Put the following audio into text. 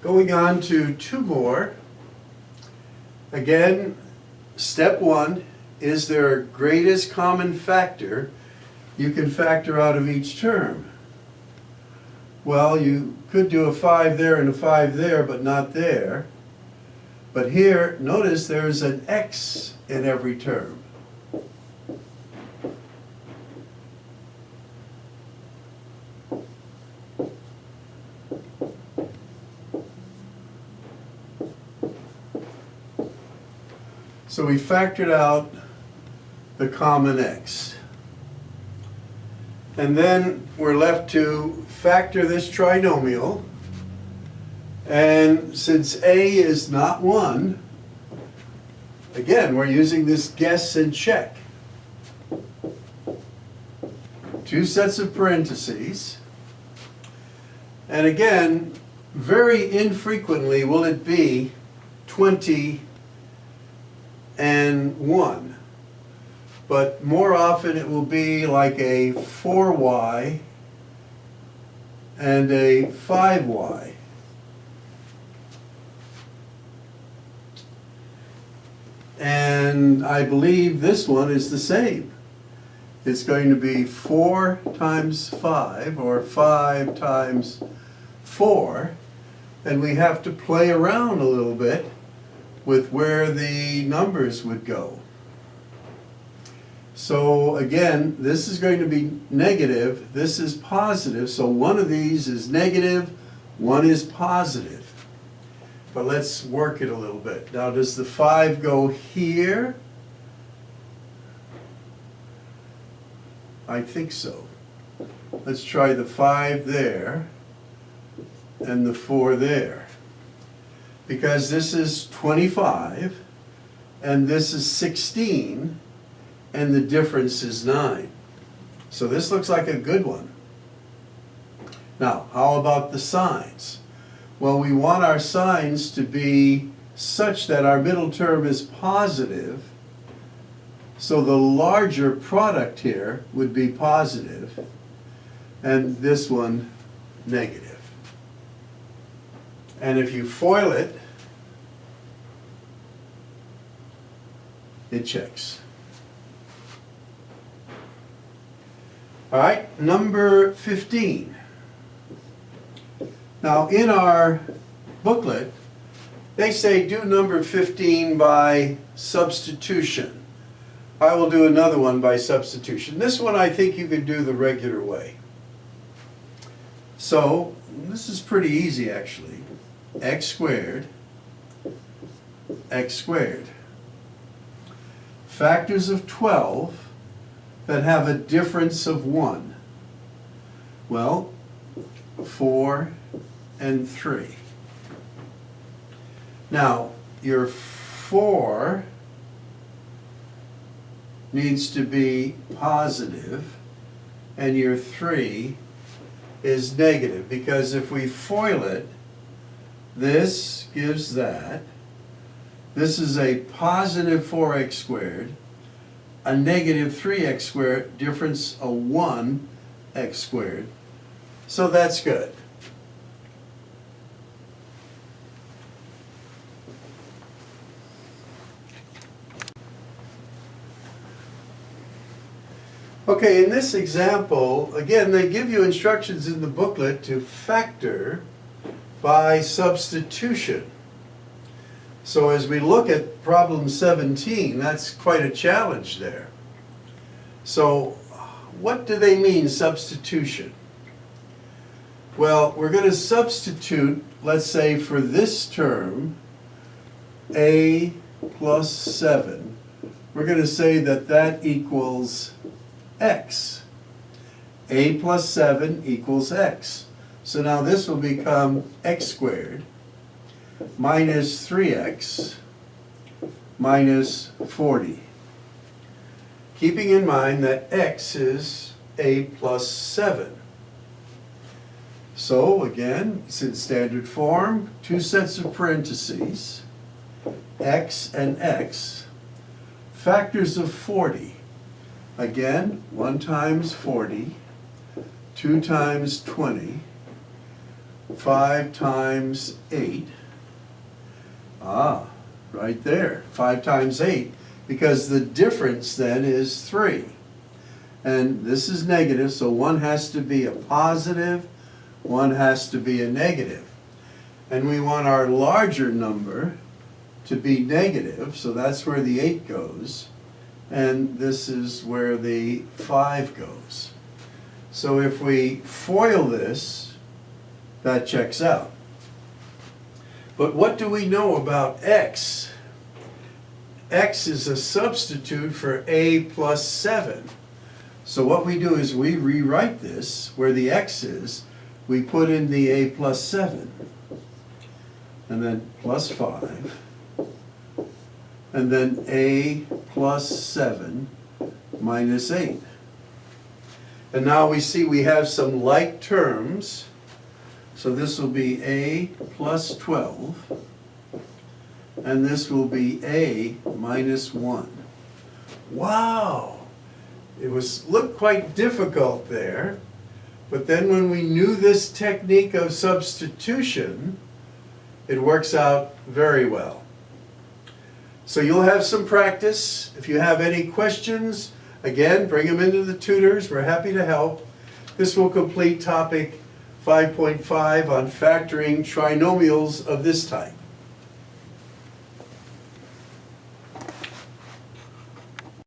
Going on to two more. Again, step one, is there a greatest common factor you can factor out of each term? Well, you could do a 5 there and a 5 there, but not there. But here, notice there's an x in every term. So we factored out the common x. And then we're left to factor this trinomial. And since a is not 1, again, we're using this guess and check. Two sets of parentheses. And again, very infrequently will it be 20 and 1. But more often it will be like a 4y and a 5y. And I believe this one is the same. It's going to be 4 times 5, or 5 times 4. And we have to play around a little bit with where the numbers would go. So again, this is going to be negative, this is positive, so one of these is negative, one is positive. But let's work it a little bit. Now, does the 5 go here? I think so. Let's try the 5 there and the 4 there. Because this is 25 and this is 16 and the difference is 9. So this looks like a good one. Now, how about the signs? Well, we want our signs to be such that our middle term is positive, so the larger product here would be positive, and this one negative. And if you FOIL it, it checks. All right, number 15. Now, in our booklet, they say do number 15 by substitution. I will do another one by substitution. This one I think you could do the regular way. So, this is pretty easy actually. X squared, X squared. Factors of 12 that have a difference of 1. Well, 4 and 3. Now, your 4 needs to be positive, and your 3 is negative, because if we FOIL it, this gives that. This is a positive 4x squared, a negative 3x squared, difference of 1x squared. So that's good. Okay, in this example, again, they give you instructions in the booklet to factor by substitution. So as we look at problem 17, that's quite a challenge there. So what do they mean, substitution? Well, we're going to substitute, let's say for this term, a plus 7. We're going to say that that equals x. A plus 7 equals x. So now this will become x squared minus 3x minus 40. Keeping in mind that x is a plus 7. So again, it's in standard form, two sets of parentheses, x and x, factors of 40. Again, 1 times 40, 2 times 20, 5 times 8. Ah, right there, 5 times 8, because the difference then is 3. And this is negative, so one has to be a positive, one has to be a negative. And we want our larger number to be negative, so that's where the 8 goes. And this is where the 5 goes. So if we FOIL this, that checks out. But what do we know about x? X is a substitute for a plus 7. So what we do is we rewrite this, where the x is, we put in the a plus 7, and then plus 5, and then a plus 7 minus 8. And now we see we have some like terms. So this will be a plus 12, and this will be a minus 1. Wow! It looked quite difficult there, but then when we knew this technique of substitution, it works out very well. So you'll have some practice. If you have any questions, again, bring them into the tutors. We're happy to help. This will complete topic 5.5 on factoring trinomials of this type.